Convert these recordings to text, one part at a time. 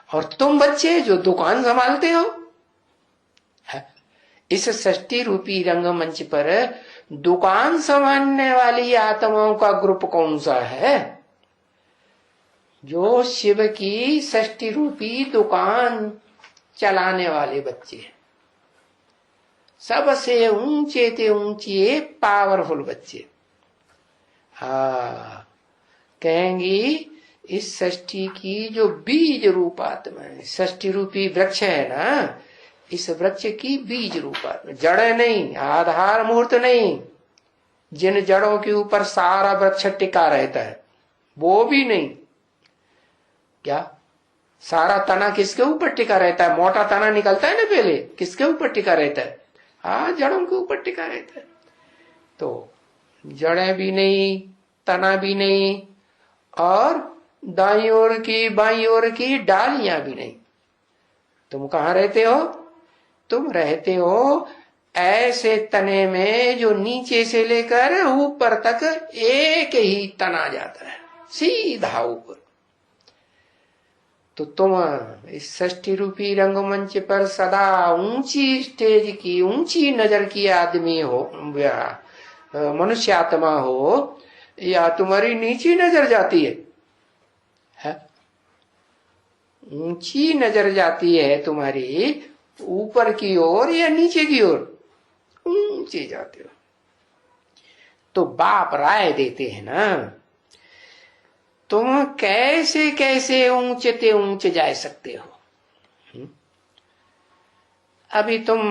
और तुम बच्चे जो दुकान संभालते हो, इस सृष्टि रूपी रंगमंच पर दुकान संभालने वाली आत्माओं का ग्रुप कौन सा है? जो शिव की सृष्टि रूपी दुकान चलाने वाले बच्चे हैं, सबसे ऊंचे ते ऊंचे पावरफुल बच्चे। कहेंगी इस सृष्टि की जो बीज रूप आत्मा है, सृष्टि रूपी वृक्ष है ना, इस वृक्ष की बीज रूप आत्मा, जड़ नहीं, आधार मूर्त नहीं, जिन जड़ों के ऊपर सारा वृक्ष टिका रहता है वो भी नहीं। क्या सारा तना किसके ऊपर टिका रहता है? मोटा तना निकलता है ना पहले, किसके ऊपर टिका रहता है? जड़ों के ऊपर टिका रहता है। तो जड़ें भी नहीं, तना भी नहीं, और दाईं ओर की बाईं ओर की डालियां भी नहीं। तुम कहां रहते हो? तुम रहते हो ऐसे तने में जो नीचे से लेकर ऊपर तक एक ही तना जाता है, सीधा ऊपर। तो तुम इस सृष्टि रूपी रंगमंच पर सदा ऊंची स्टेज की, ऊंची नजर की आदमी हो या मनुष्य आत्मा हो, या तुम्हारी नीची नजर जाती है? ऊंची नजर जाती है तुम्हारी ऊपर की ओर या नीचे की ओर? ऊंचे जाते हो। तो बाप राय देते हैं ना, तुम कैसे कैसे ऊंचे ते ऊंचे जा सकते हो। अभी तुम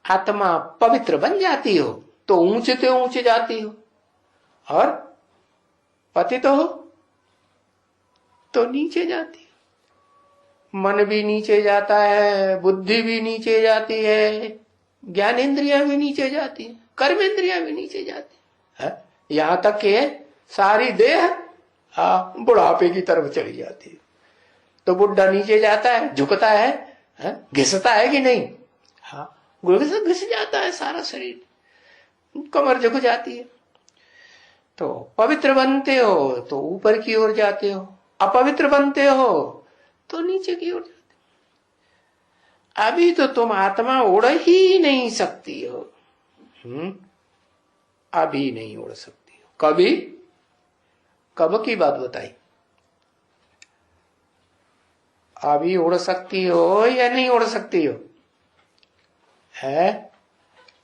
आत्मा पवित्र बन जाती हो तो ऊंचे ते ऊंचे जाती हो, और पतित हो तो नीचे जाती हो। मन भी नीचे जाता है, बुद्धि भी नीचे जाती है, ज्ञान इंद्रियां भी नीचे जाती है, कर्म इंद्रियां भी नीचे जाती है, यहां तक कि सारी देह बुढ़ापे की तरफ चली जाती है। तो बुढ़ा नीचे जाता है, झुकता है, घिसता है कि नहीं? घिस जाता है सारा शरीर, कमर झुक जाती है। तो पवित्र बनते हो तो ऊपर की ओर जाते हो, अपवित्र बनते हो तो नीचे की ओर जाते हो। अभी तो तुम आत्मा उड़ ही नहीं सकती हो। अभी नहीं उड़ सकती हो। कभी? कब की बात बताई? अभी उड़ सकती हो या नहीं उड़ सकती हो? है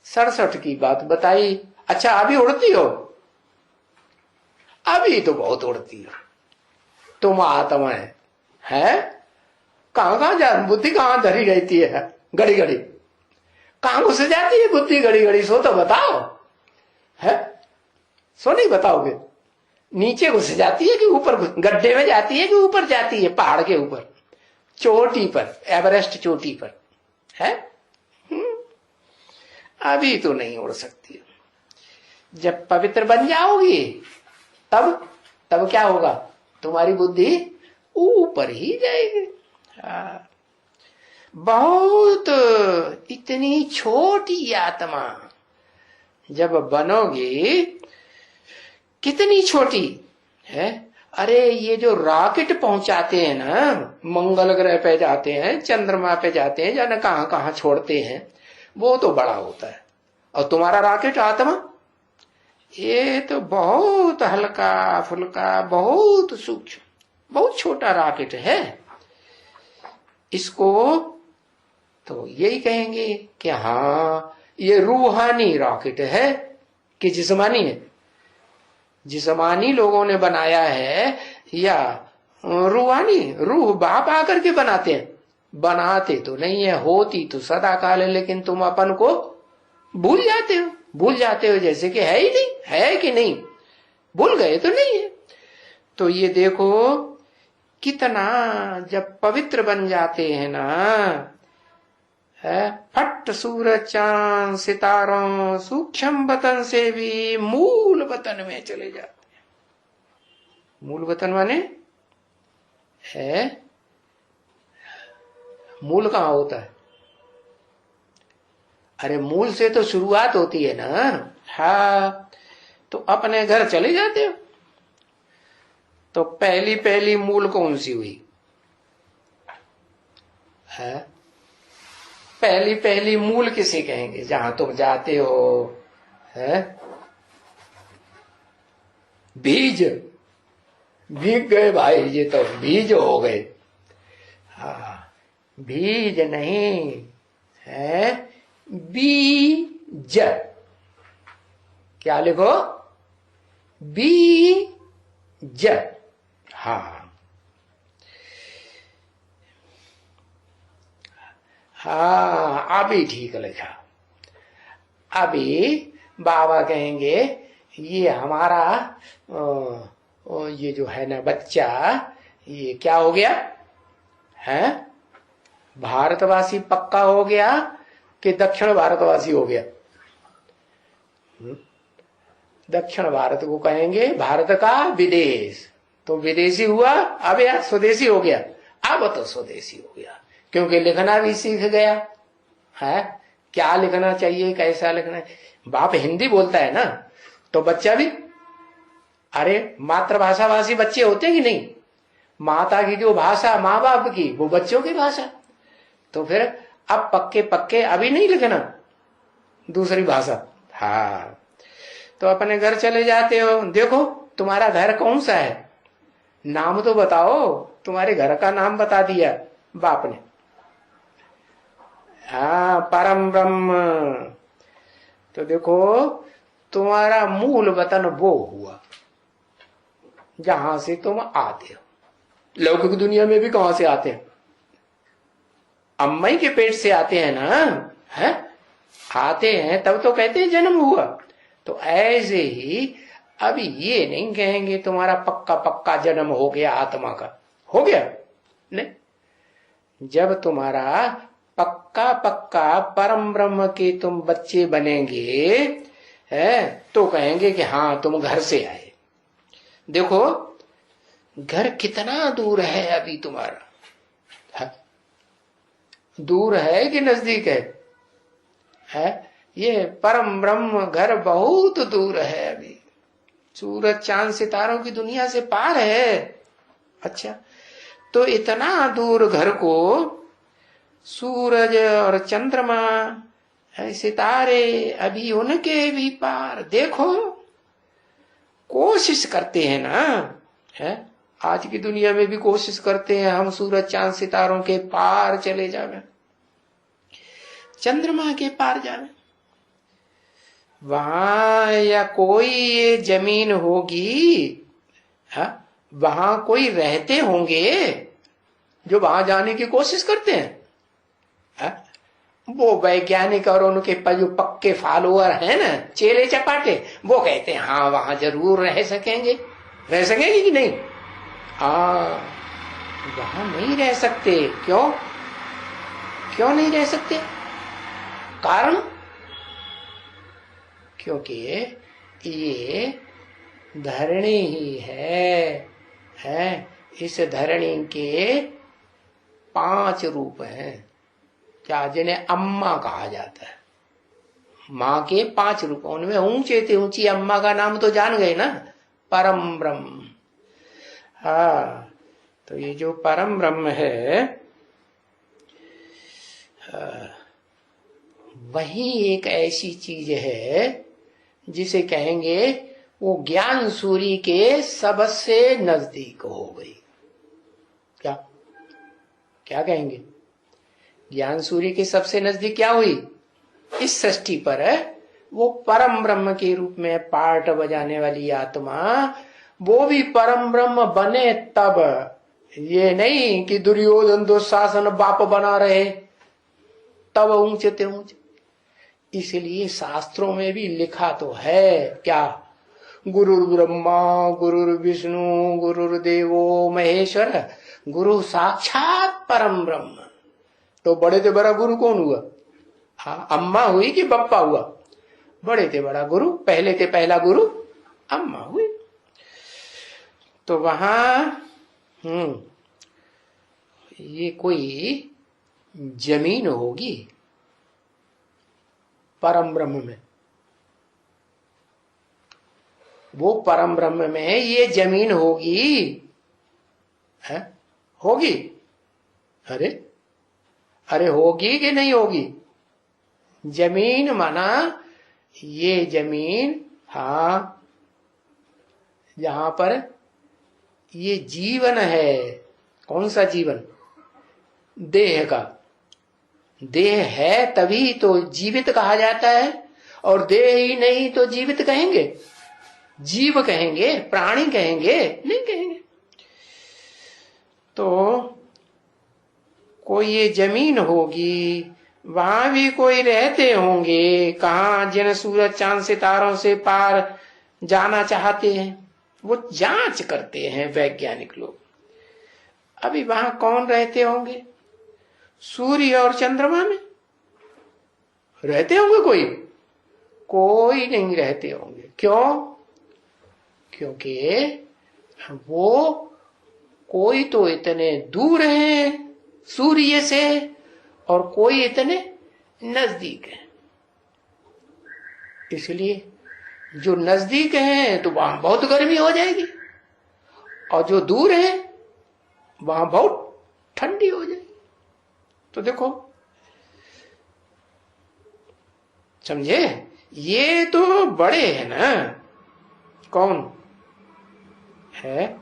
67 की बात बताई। अच्छा, अभी उड़ती हो? अभी तो बहुत उड़ती हो। तुम आत्मा है कहां कहां जा, बुद्धि कहां धरी रहती है? घड़ी घड़ी कहां घुस जाती है बुद्धि? घड़ी घड़ी सो तो बताओ, है सो नहीं बताओगे? नीचे घुस जाती है कि ऊपर? गड्ढे में जाती है कि ऊपर जाती है? पहाड़ के ऊपर, चोटी पर, एवरेस्ट चोटी पर है। अभी तो नहीं उड़ सकती। जब पवित्र बन जाओगी तब क्या होगा? तुम्हारी बुद्धि ऊपर ही जाएगी। बहुत इतनी छोटी आत्मा जब बनोगी, कितनी छोटी है। अरे ये जो रॉकेट पहुंचाते हैं ना, मंगल ग्रह पे जाते हैं, चंद्रमा पे जाते हैं, जाने कहां कहां छोड़ते हैं, वो तो बड़ा होता है। और तुम्हारा रॉकेट आत्मा, ये तो बहुत हल्का फुल्का, बहुत सूक्ष्म, बहुत छोटा रॉकेट है। इसको तो यही कहेंगे कि हाँ ये रूहानी रॉकेट है कि जिस्मानी है? जिस्मानी लोगों ने बनाया है या रूहानी? रूह बाप आकर के बनाते हैं? बनाते तो नहीं है, होती तो सदा काल है, लेकिन तुम अपन को भूल जाते हो। भूल जाते हो जैसे कि है ही नहीं, है कि नहीं? भूल गए तो नहीं है। तो ये देखो कितना जब पवित्र बन जाते हैं ना, है फट सूरज चांद सितारों सूक्ष्म वतन से भी मूल वतन में चले जाते हैं। मूल वतन माने है, मूल कहां होता है? अरे मूल से तो शुरुआत होती है ना। हाँ, तो अपने घर चले जाते हो तो पहली पहली मूल कौन सी हुई? है? पहली पहली मूल किसे कहेंगे? जहां तुम जाते हो, है? बीज भीग गए भाई, ये तो बीज हो गए। हाँ, बीज नहीं है, बीज। क्या लिखो? बीज। हाँ हाँ, अभी ठीक लिखा। अभी बाबा कहेंगे ये हमारा ये जो है ना बच्चा, ये क्या हो गया है? भारतवासी पक्का हो गया कि दक्षिण भारतवासी हो गया? दक्षिण भारत को कहेंगे भारत का विदेश, तो विदेशी हुआ। अब यार स्वदेशी हो गया, अब तो स्वदेशी हो गया, क्योंकि लिखना भी सीख गया है। क्या लिखना चाहिए, कैसा लिखना है। बाप हिंदी बोलता है ना, तो बच्चा भी, अरे मातृभाषा भाषी बच्चे होते कि नहीं? माता की जो भाषा, माँ बाप की, वो बच्चों की भाषा। तो फिर अब पक्के पक्के अभी नहीं लिखना दूसरी भाषा। हाँ, तो अपने घर चले जाते हो, देखो तुम्हारा घर कौन सा है, नाम तो बताओ। तुम्हारे घर का नाम बता दिया बाप ने। हाँ, परम ब्रह्म। तो देखो तुम्हारा मूल वतन वो हुआ जहां से तुम आते हो। लौकिक दुनिया में भी कहां से आते हैं? अम्मा के पेट से आते हैं ना, है? आते हैं तब तो कहते हैं जन्म हुआ। तो ऐसे ही अभी ये नहीं कहेंगे तुम्हारा पक्का पक्का जन्म हो गया, आत्मा का हो गया नहीं। जब तुम्हारा पक्का पक्का परम ब्रह्म के तुम बच्चे बनेंगे, है, तो कहेंगे कि हाँ तुम घर से आए। देखो घर कितना दूर है अभी तुम्हारा, है? दूर है कि नजदीक है? ये परम ब्रह्म घर बहुत दूर है अभी, सूरज चांद सितारों की दुनिया से पार है। अच्छा, तो इतना दूर घर को सूरज और चंद्रमा, सितारे अभी उनके भी पार। देखो कोशिश करते हैं ना, है? आज की दुनिया में भी कोशिश करते हैं हम सूरज चांद सितारों के पार चले जावे, चंद्रमा के पार जावे। वहां या कोई जमीन होगी, है? वहां कोई रहते होंगे जो वहां जाने की कोशिश करते हैं, है? वो वैज्ञानिक और उनके जो पक्के फॉलोअर हैं ना, चेले चपाटे, वो कहते हैं हाँ वहां जरूर रह सकेंगे। रह सकेंगे कि नहीं? हाँ, वहां नहीं रह सकते। क्यों? क्यों नहीं रह सकते? कारण, क्योंकि ये धरणी ही है। इस धरणी के 5 रूप हैं, क्या, जिन्हें अम्मा कहा जाता है। माँ के 5 रूप, उनमें ऊंचे से ऊंची अम्मा का नाम तो जान गए ना, परम ब्रह्म। हाँ, तो ये जो परम ब्रह्म है, वही एक ऐसी चीज है जिसे कहेंगे वो ज्ञान सूर्य के सबसे नजदीक हो गई। क्या क्या कहेंगे? ज्ञान सूर्य के सबसे नजदीक क्या हुई इस सृष्टि पर? है वो परम ब्रह्म के रूप में पार्ट बजाने वाली आत्मा, वो भी परम ब्रह्म बने तब। ये नहीं कि दुर्योधन दुशासन बाप बना रहे तब ऊंचे ते ऊंचे। इसलिए शास्त्रों में भी लिखा तो है, क्या, गुरुर् ब्रह्मा गुरुर्विष्णु गुरुर्देवो महेश्वर गुरु साक्षात परम ब्रह्म। तो बड़े से बड़ा गुरु कौन हुआ? हाँ, अम्मा हुई कि बप्पा हुआ? बड़े से बड़ा गुरु, पहले से पहला गुरु अम्मा हुई। तो वहां ये कोई जमीन होगी परम ब्रह्म में, वो परम ब्रह्म में ये जमीन होगी, है? होगी? अरे अरे होगी कि नहीं होगी? जमीन माना ये जमीन, हाँ, जहां पर ये जीवन है। कौन सा जीवन? देह का। देह है तभी तो जीवित कहा जाता है, और देह ही नहीं तो जीवित कहेंगे? जीव कहेंगे? प्राणी कहेंगे? नहीं कहेंगे। तो कोई ये जमीन होगी, वहां भी कोई रहते होंगे, कहां जिन सूरज चांद सितारों से पार जाना चाहते हैं वो जांच करते हैं वैज्ञानिक लोग। अभी वहां कौन रहते होंगे? सूर्य और चंद्रमा में रहते होंगे कोई? कोई नहीं रहते होंगे। क्यों? क्योंकि वो कोई तो इतने दूर है सूर्य से और कोई इतने नजदीक है। इसलिए जो नजदीक है तो वहां बहुत गर्मी हो जाएगी, और जो दूर है वहां बहुत ठंडी हो जाएगी। तो देखो, समझे? ये तो बड़े हैं ना। कौन है?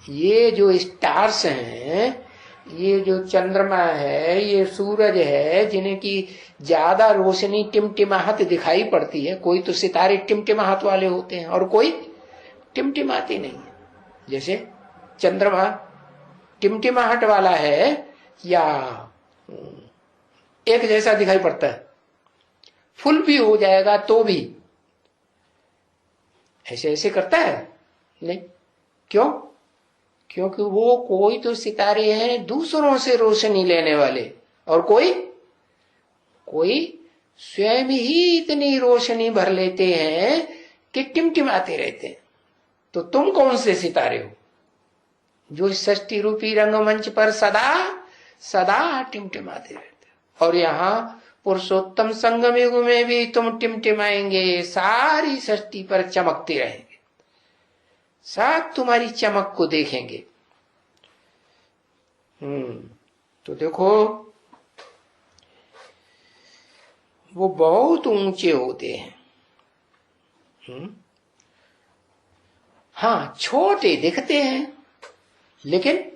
ये जो स्टार्स हैं, ये जो चंद्रमा है, ये सूरज है, जिन्हें की ज्यादा रोशनी टिमटिमाहट दिखाई पड़ती है। कोई तो सितारे टिमटिमाहट वाले होते हैं और कोई टिमटिमाते नहीं है। जैसे चंद्रमा टिमटिमाहट वाला है या एक जैसा दिखाई पड़ता है? फुल भी हो जाएगा तो भी ऐसे ऐसे करता है? नहीं। क्यों? क्योंकि वो कोई तो सितारे हैं दूसरों से रोशनी लेने वाले, और कोई स्वयं ही इतनी रोशनी भर लेते हैं कि टिमटिमाते रहते हैं। तो तुम कौन से सितारे हो जो सृष्टि रूपी रंगमंच पर सदा सदा टिमटिमाते रहते हो? और यहाँ पुरुषोत्तम संगम युग में भी तुम टिमटिमाएंगे, सारी सृष्टि पर चमकते रहेंगे, सब तुम्हारी चमक को देखेंगे। तो देखो, वो बहुत ऊंचे होते हैं। हाँ, छोटे दिखते हैं लेकिन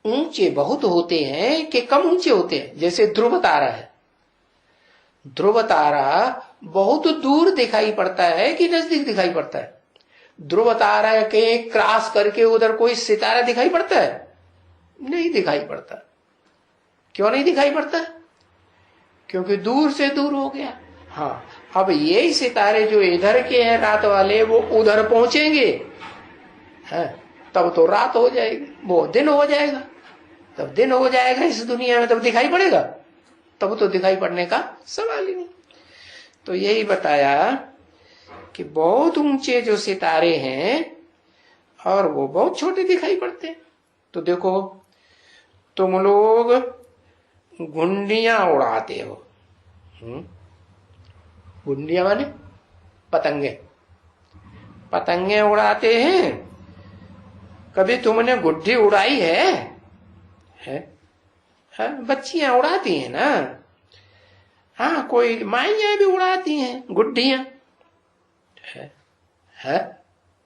ऊंचे बहुत होते हैं कि कम ऊंचे होते हैं। जैसे ध्रुव तारा है। ध्रुव तारा बहुत दूर दिखाई पड़ता है कि नजदीक दिखाई पड़ता है? ध्रुव तारा के क्रॉस करके उधर कोई सितारा दिखाई पड़ता है? नहीं दिखाई पड़ता। क्यों नहीं दिखाई पड़ता? क्योंकि दूर से दूर हो गया। हाँ, अब यही सितारे जो इधर के हैं रात वाले, वो उधर पहुंचेंगे, है, तब तो रात हो जाएगी, वो दिन हो जाएगा। तब दिन हो जाएगा इस दुनिया में, तब दिखाई पड़ेगा? तब तो दिखाई पड़ने का सवाल ही नहीं। तो यही बताया कि बहुत ऊंचे जो सितारे हैं और वो बहुत छोटे दिखाई पड़ते हैं। तो देखो, तुम लोग घुंडियां उड़ाते हो। घुंडियां माने पतंगे। पतंगे उड़ाते हैं। कभी तुमने गुड्डी उड़ाई है? बच्चियां उड़ाती हैं ना। हाँ, कोई माइयां भी उड़ाती हैं गुड्डियां। है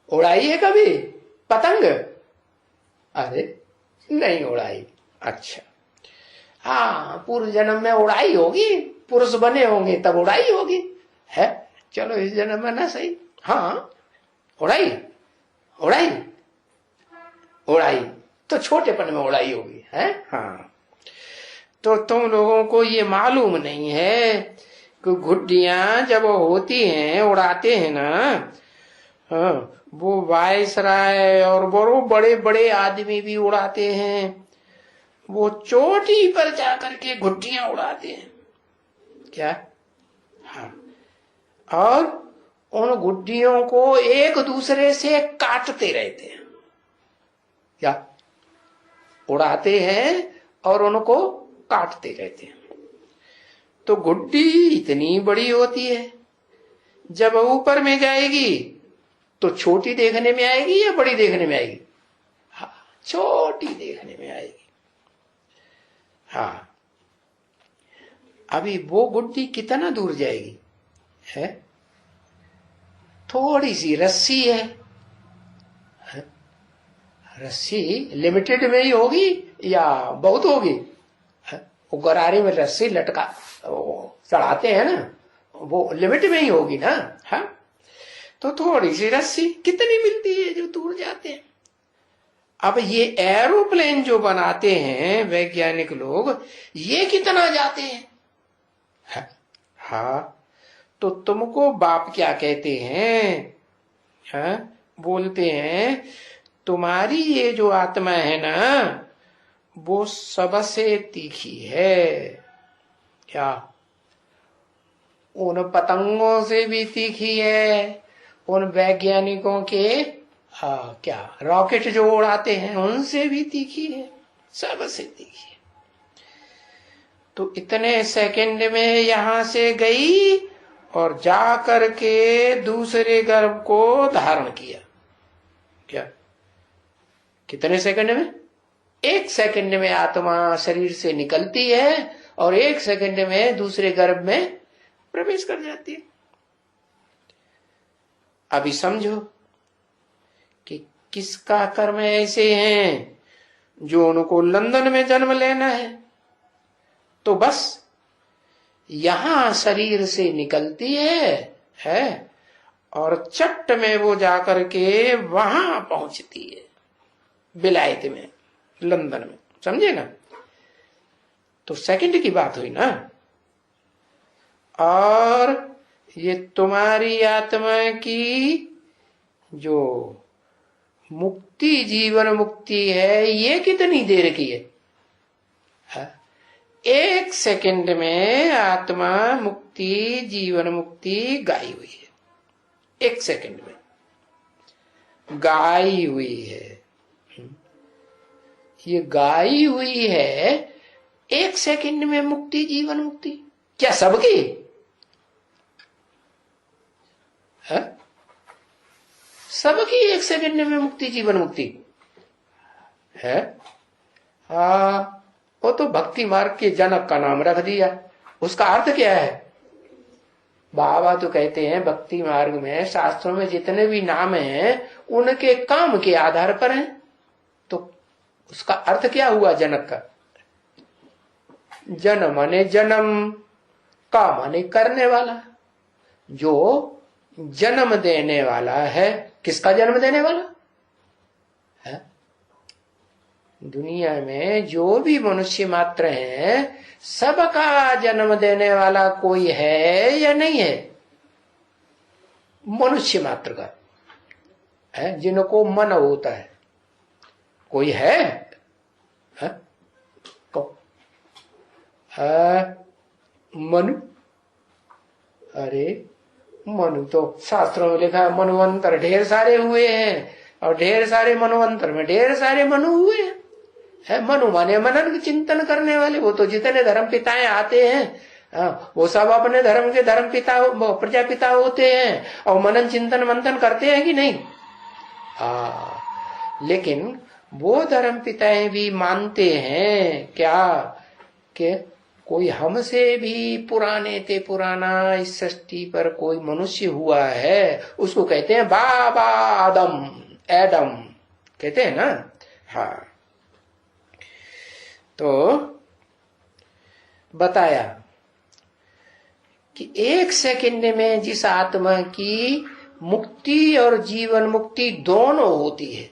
उड़ाई है कभी पतंग? अरे नहीं उड़ाई। अच्छा, हाँ, पूर्व जन्म में उड़ाई होगी, पुरुष बने होंगे तब उड़ाई होगी। है, चलो इस जन्म में ना सही। हाँ, उड़ाई उड़ाई उड़ाई तो छोटेपन में उड़ाई होगी। है, हाँ। तो तुम लोगों को ये मालूम नहीं है कि गुड्डियां जब होती हैं, उड़ाते हैं ना, हाँ, वो वायसराय और बड़े बड़े आदमी भी उड़ाते हैं। वो चोटी पर जाकर के गुड्डियां उड़ाते हैं। क्या? हाँ, और उन गुड्डियों को एक दूसरे से काटते रहते हैं। क्या? उड़ाते हैं और उनको काटते रहते हैं। तो गुड्डी इतनी बड़ी होती है, जब ऊपर में जाएगी तो छोटी देखने में आएगी या बड़ी देखने में आएगी? हाँ, छोटी देखने में आएगी। हाँ, अभी वो गुड्डी कितना दूर जाएगी? है थोड़ी सी रस्सी है, रस्सी लिमिटेड में ही होगी या बहुत होगी? वो गरारे में रस्सी लटका चढ़ाते हैं ना, वो लिमिट में ही होगी ना। हाँ, तो थोड़ी सी रस्सी कितनी मिलती है जो दूर जाते हैं। अब ये एरोप्लेन जो बनाते हैं वैज्ञानिक लोग, ये कितना जाते हैं? हाँ, तो तुमको बाप क्या कहते हैं? हाँ, बोलते हैं तुम्हारी ये जो आत्मा है ना, वो सबसे तीखी है। क्या? उन पतंगों से भी तीखी है, उन वैज्ञानिकों के क्या रॉकेट जो उड़ाते हैं उनसे भी तीखी है, सबसे तीखी है। तो इतने सेकंड में यहां से गई और जा करके दूसरे गर्भ को धारण किया। क्या? कितने सेकंड में? 1 सेकंड में आत्मा शरीर से निकलती है और 1 सेकंड में दूसरे गर्भ में प्रवेश कर जाती है। अभी समझो कि किसका कर्म ऐसे हैं जो उनको लंदन में जन्म लेना है, तो बस यहां शरीर से निकलती है और चट्ट में वो जाकर के वहां पहुंचती है, विलायत में, लंदन में। समझे ना? तो सेकंड की बात हुई ना। और ये तुम्हारी आत्मा की जो मुक्ति, जीवन मुक्ति है, ये कितनी देर की है? 1 सेकंड में आत्मा मुक्ति, जीवन मुक्ति गाई हुई है। 1 सेकंड में गाई हुई है। ये गाई हुई है 1 सेकंड में मुक्ति, जीवन मुक्ति। क्या सबकी है? सबकी 1 सेकंड में मुक्ति, जीवन मुक्ति है। हाँ, वो तो भक्ति मार्ग के जनक का नाम रख दिया। उसका अर्थ क्या है? बाबा तो कहते हैं भक्ति मार्ग में, शास्त्रों में जितने भी नाम हैं उनके काम के आधार पर हैं। तो उसका अर्थ क्या हुआ जनक का? जन माने जन्म, का माने करने वाला, जो जन्म देने वाला है। किसका जन्म देने वाला है? दुनिया में जो भी मनुष्य मात्र हैं, सबका जन्म देने वाला कोई है या नहीं है? मनुष्य मात्र का है, जिनको मन होता है। कोई है? मनु? अरे मनु तो शास्त्रों में लिखा है, मनुवंतर ढेर सारे हुए हैं और ढेर सारे मनवंतर में ढेर सारे मनु हुए हैं। मनु माने मनन चिंतन करने वाले। वो तो जितने धर्म पिताएं आते हैं वो सब अपने धर्म के धर्म पिता, प्रजापिता होते हैं और मनन चिंतन मंथन करते हैं कि नहीं? लेकिन वो धर्म पिताएं भी मानते हैं क्या कि कोई हमसे भी पुराने ते पुराना इस सृष्टि पर कोई मनुष्य हुआ है, उसको कहते हैं बाबा आदम, एडम कहते हैं ना। हाँ, तो बताया कि 1 सेकंड में जिस आत्मा की मुक्ति और जीवन मुक्ति दोनों होती है,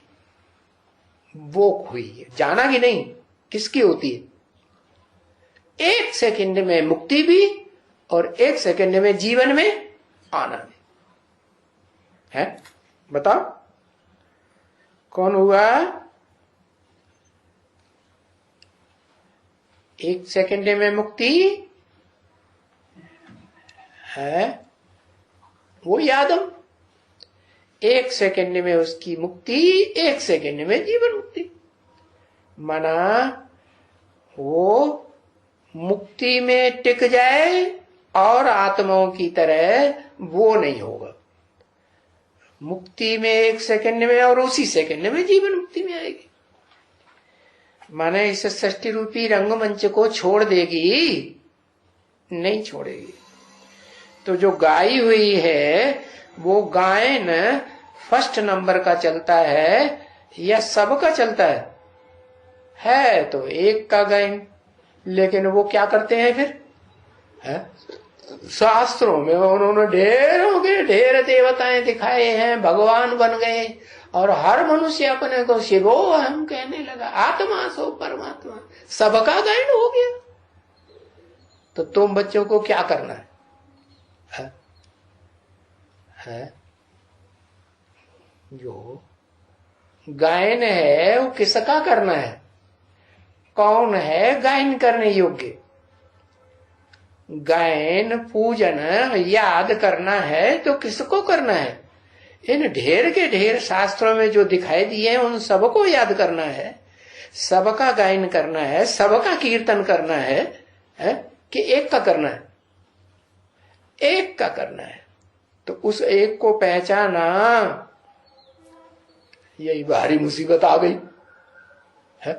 वो हुई है। जाना कि नहीं किसकी होती है? 1 सेकंड में मुक्ति भी और 1 सेकंड में जीवन में आना भी है। बताओ कौन हुआ? 1 सेकंड में मुक्ति है वो आदम, 1 सेकंड में उसकी मुक्ति, 1 सेकंड में जीवन मुक्ति। माना वो मुक्ति में टिक जाए और आत्माओं की तरह वो नहीं होगा। मुक्ति में 1 सेकंड में और उसी सेकंड में जीवन मुक्ति में आएगी। माने इस सृष्टि रूपी रंगमंच को छोड़ देगी नहीं छोड़ेगी। तो जो गाई हुई है वो गायन फर्स्ट नंबर का चलता है या सबका चलता है तो एक का गायन। लेकिन वो क्या करते हैं फिर है? शास्त्रों में उन्होंने ढेर देवताएं दिखाए हैं, भगवान बन गए और हर मनुष्य अपने को शिवो हम कहने लगा, आत्मा सो परमात्मा, सबका गायन हो गया। तो तुम बच्चों को क्या करना है? जो गायन है वो किसका करना है? कौन है गायन करने योग्य? गायन पूजन याद करना है तो किसको करना है? इन ढेर के ढेर शास्त्रों में जो दिखाई दिए हैं उन सबको याद करना है, सबका गायन करना है, सबका कीर्तन करना है, कि एक का करना है? एक का करना है। तो उस एक को पहचाना, यही भारी मुसीबत आ गई है।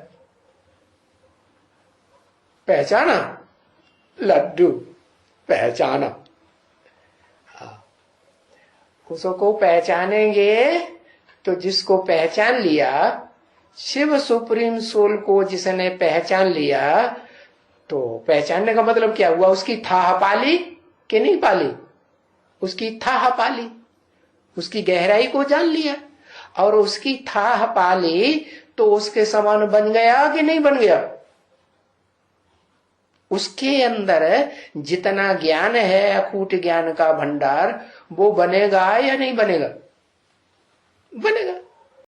पहचाना लड्डू, पहचाना। उसको पहचानेंगे तो जिसको पहचान लिया, शिव सुप्रीम सोल को जिसने पहचान लिया, तो पहचानने का मतलब क्या हुआ? उसकी थाह पाली कि नहीं पाली? उसकी थाह पाली, उसकी गहराई को जान लिया और उसकी थाह पाली तो उसके समान बन गया कि नहीं बन गया? उसके अंदर जितना ज्ञान है, अकूट ज्ञान का भंडार, वो बनेगा या नहीं बनेगा? बनेगा।